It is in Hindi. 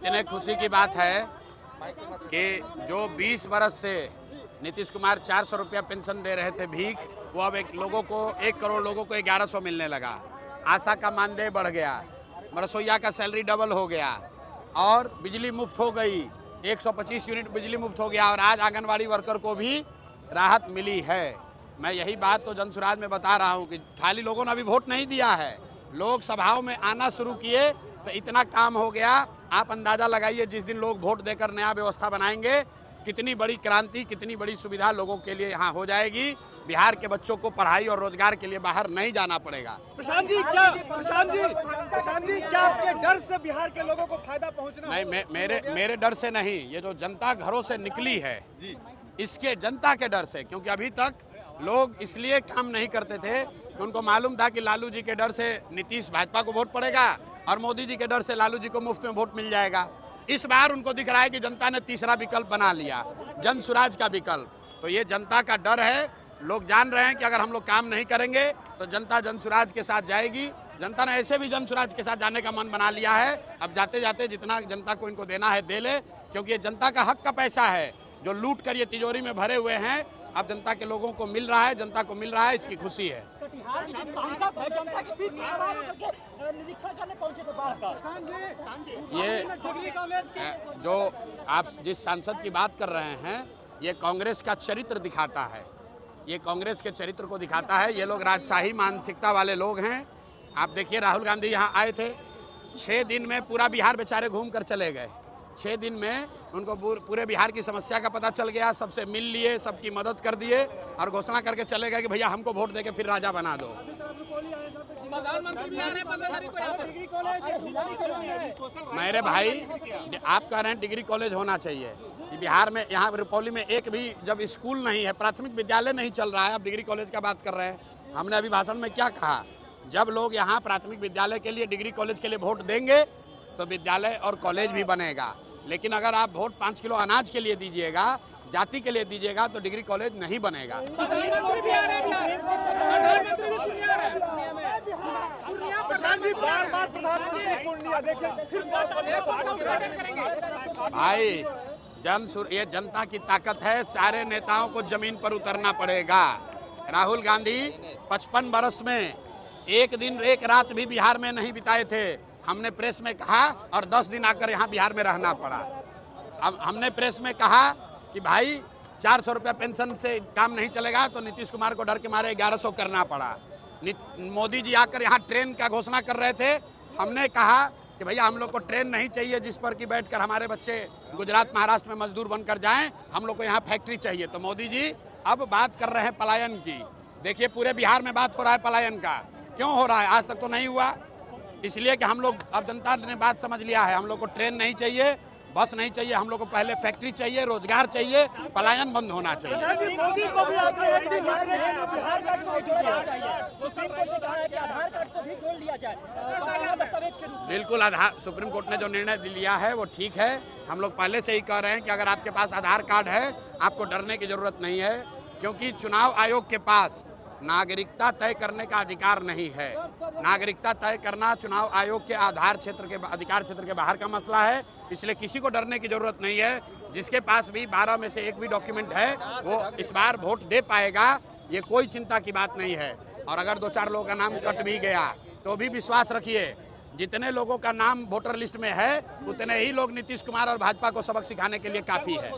इतने खुशी की बात है कि जो 20 बरस से नीतीश कुमार 400 रुपया पेंशन दे रहे थे भीख, वो अब 1 करोड़ लोगों को 1100 मिलने लगा। आशा का मानदेय बढ़ गया, रसोइया का सैलरी डबल हो गया और बिजली मुफ्त हो गई, 125 यूनिट बिजली मुफ्त हो गया और आज आंगनवाड़ी वर्कर को भी राहत मिली है। मैं यही बात तो जनसुराज में बता रहा हूँ कि खाली लोगों ने अभी वोट नहीं दिया है, लोग सभाओं में आना शुरू किए तो इतना काम हो गया। आप अंदाजा लगाइए जिस दिन लोग वोट देकर नया व्यवस्था बनाएंगे, कितनी बड़ी क्रांति, कितनी बड़ी सुविधा लोगों के लिए यहाँ हो जाएगी। बिहार के बच्चों को पढ़ाई और रोजगार के लिए बाहर नहीं जाना पड़ेगा। प्रशांत जी क्या आपके डर से बिहार के लोगों को फायदा पहुंचना? नहीं, मेरे डर से नहीं, ये जो जनता घरों से निकली है इसके जनता के डर से, क्योंकि अभी तक लोग इसलिए काम नहीं करते थे कि उनको मालूम था कि लालू जी के डर से नीतीश भाजपा को वोट पड़ेगा और मोदी जी के डर से लालू जी को मुफ्त में वोट मिल जाएगा। इस बार उनको दिख रहा है कि जनता ने तीसरा विकल्प बना लिया, जनसुराज का विकल्प। तो ये जनता का डर है, लोग जान रहे हैं कि अगर हम लोग काम नहीं करेंगे तो जनता जनसुराज के साथ जाएगी। जनता ने ऐसे भी जनसुराज के साथ जाने का मन बना लिया है। अब जाते जाते जितना जनता को इनको देना है दे ले, क्योंकि ये जनता का हक का पैसा है जो लूट कर ये तिजोरी में भरे हुए हैं। अब जनता के लोगों को मिल रहा है, जनता को मिल रहा है, इसकी खुशी है। ये जो आप जिस सांसद की बात कर रहे हैं, ये कांग्रेस का चरित्र दिखाता है, ये कांग्रेस के चरित्र को दिखाता है। ये लोग राजशाही मानसिकता वाले लोग हैं। आप देखिए राहुल गांधी यहाँ आए थे, 6 दिन में पूरा बिहार बेचारे घूम कर चले गए। 6 दिन में उनको पूरे बिहार की समस्या का पता चल गया, सबसे मिल लिए, सबकी मदद कर दिए और घोषणा करके चले गए कि भैया हमको वोट देके फिर राजा बना दो। मेरे भाई, आप कह रहे हैं डिग्री कॉलेज होना चाहिए बिहार में। यहाँ रुपौली में एक भी जब स्कूल नहीं है, प्राथमिक विद्यालय नहीं चल रहा है, आप डिग्री कॉलेज का बात कर रहे हैं। हमने अभी भाषण में क्या कहा, जब लोग यहाँ प्राथमिक विद्यालय के लिए, डिग्री कॉलेज के लिए वोट देंगे तो विद्यालय और कॉलेज भी बनेगा। लेकिन अगर आप वोट 5 किलो अनाज के लिए दीजिएगा, जाति के लिए दीजिएगा, तो डिग्री कॉलेज नहीं बनेगा। भाई ये जनता की ताकत है, सारे नेताओं को जमीन पर उतरना पड़ेगा। राहुल गांधी 55 बरस में एक दिन एक रात भी बिहार में नहीं बिताए थे। हमने प्रेस में कहा और 10 दिन आकर यहाँ बिहार में रहना पड़ा। अब हमने प्रेस में कहा कि भाई 400 रुपया पेंशन से काम नहीं चलेगा, तो नीतीश कुमार को डर के मारे 1100 करना पड़ा। मोदी जी आकर यहाँ ट्रेन का घोषणा कर रहे थे, हमने कहा कि भैया हम लोग को ट्रेन नहीं चाहिए जिस पर कि बैठकर हमारे बच्चे गुजरात महाराष्ट्र में मजदूर बनकर जाएं, हम लोग को यहाँ फैक्ट्री चाहिए। तो मोदी जी अब बात कर रहे हैं पलायन की। देखिए पूरे बिहार में बात हो रहा है पलायन का। क्यों हो रहा है? आज तक तो नहीं हुआ, इसलिए कि हम लोग, अब जनता ने बात समझ लिया है, हम लोग को ट्रेन नहीं चाहिए, बस नहीं चाहिए, हम लोग को पहले फैक्ट्री चाहिए, रोजगार चाहिए, पलायन बंद होना चाहिए। मोदी को भी बिल्कुल, आधार सुप्रीम कोर्ट ने जो निर्णय लिया है वो ठीक है। हम लोग पहले से ही कह रहे हैं कि अगर आपके पास आधार कार्ड है आपको डरने की जरूरत नहीं है, क्योंकि चुनाव आयोग के पास नागरिकता तय करने का अधिकार नहीं है। नागरिकता तय करना चुनाव आयोग के अधिकार क्षेत्र के बाहर का मसला है, इसलिए किसी को डरने की जरूरत नहीं है। जिसके पास भी 12 में से एक भी डॉक्यूमेंट है वो इस बार वोट दे पाएगा, ये कोई चिंता की बात नहीं है। और अगर 2-4 लोगों का नाम कट भी गया तो भी विश्वास रखिए, जितने लोगों का नाम वोटर लिस्ट में है उतने ही लोग नीतीश कुमार और भाजपा को सबक सिखाने के लिए काफ़ी है।